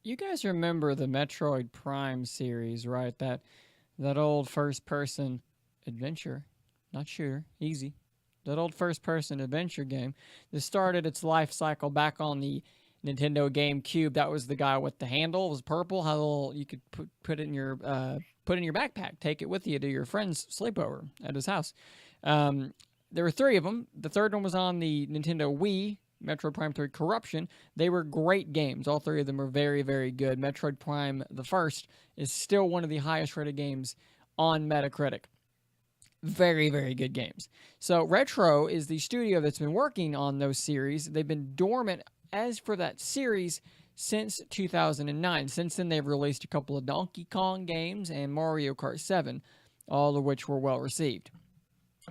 You guys remember the Metroid Prime series, right? That old first-person adventure, not shooter, easy. That old first-person adventure game that started its life cycle back on the Nintendo GameCube. That was the guy with the handle. It was purple. How little you could put it in your backpack, take it with you to your friend's sleepover at his house. There were three of them. The third one was on the Nintendo Wii. Metroid Prime 3 Corruption. They were great games. All three of them were very, very good. Metroid Prime, the first, is still one of the highest rated games on Metacritic. Very, very good games. So Retro is the studio that's been working on those series. They've been dormant as for that series since 2009. Since then, they've released a couple of Donkey Kong games and Mario Kart 7, all of which were well received.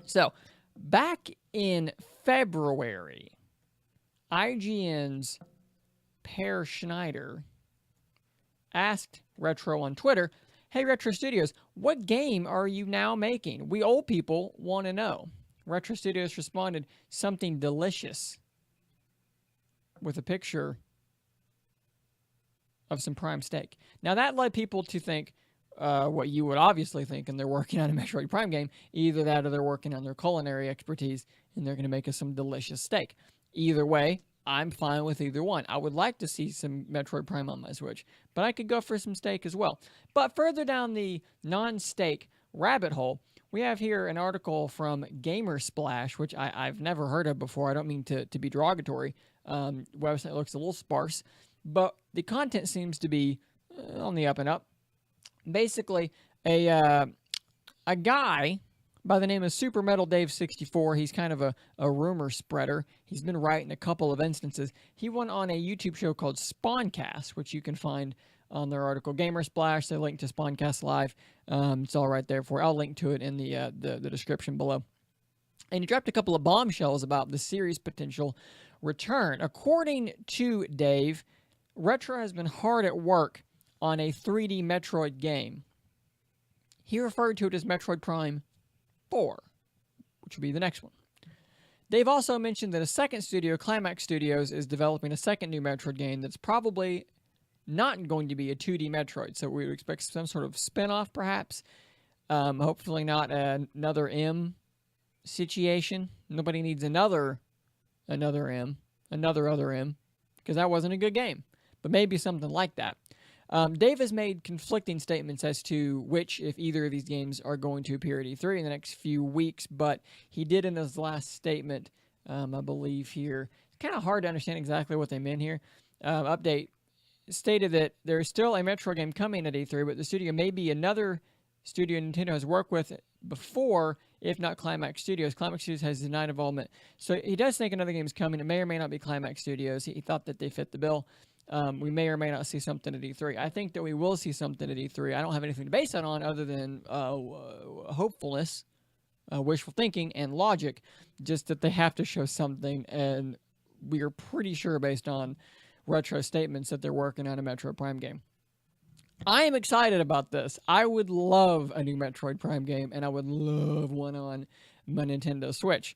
So, back in February, IGN's Per Schneider asked Retro on Twitter, "Hey Retro Studios, what game are you now making? We old people want to know." Retro Studios responded, "Something delicious," with a picture of some prime steak. Now that led people to think what you would obviously think, and they're working on a Metroid Prime game. Either that or they're working on their culinary expertise, and they're going to make us some delicious steak. Either way, I'm fine with either one. I would like to see some Metroid Prime on my Switch, but I could go for some steak as well. But further down the non-steak rabbit hole, we have here an article from Gamersplash, which I've never heard of before. I don't mean to be derogatory. Website looks a little sparse, but the content seems to be on the up and up. Basically, a guy by the name of Super Metal Dave 64. He's kind of a rumor spreader. He's been right in a couple of instances. He went on a YouTube show called Spawncast, which you can find on their article Gamersplash. They link to Spawncast Live. It's all right there for you. I'll link to it in the description below. And he dropped a couple of bombshells about the series' potential return. According to Dave, Retro has been hard at work on a 3D Metroid game. He referred to it as Metroid Prime 4, which will be the next one. Dave also mentioned that a second studio, Climax Studios, is developing a second new Metroid game that's probably not going to be a 2D Metroid, so we would expect some sort of spin-off, perhaps. Hopefully not another M situation. Nobody needs another M, another other M, because that wasn't a good game. But maybe something like that. Dave has made conflicting statements as to which, if either of these games, are going to appear at E3 in the next few weeks, but he did in his last statement, I believe here, it's kind of hard to understand exactly what they meant here. Update stated that there is still a Metroid game coming at E3, but the studio may be another studio Nintendo has worked with before, if not Climax Studios. Climax Studios has denied involvement. So he does think another game is coming. It may or may not be Climax Studios. He thought that they fit the bill. We may or may not see something at E3. I think that we will see something at E3. I don't have anything to base that on other than hopefulness, wishful thinking, and logic. Just that they have to show something, and we are pretty sure based on Retro statements that they're working on a Metroid Prime game. I am excited about this. I would love a new Metroid Prime game, and I would love one on my Nintendo Switch.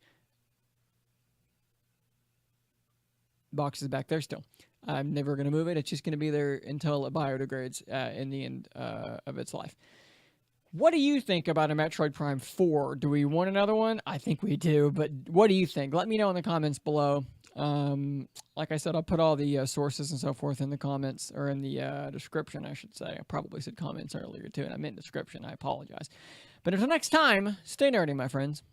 Box is back there still. I'm never going to move it. It's just going to be there until it biodegrades in the end of its life. What do you think about a Metroid Prime 4? Do we want another one? I think we do, but what do you think? Let me know in the comments below. Like I said, I'll put all the sources and so forth in the comments, or in the description, I should say. I probably said comments earlier, too, and I meant description. I apologize. But until next time, stay nerdy, my friends.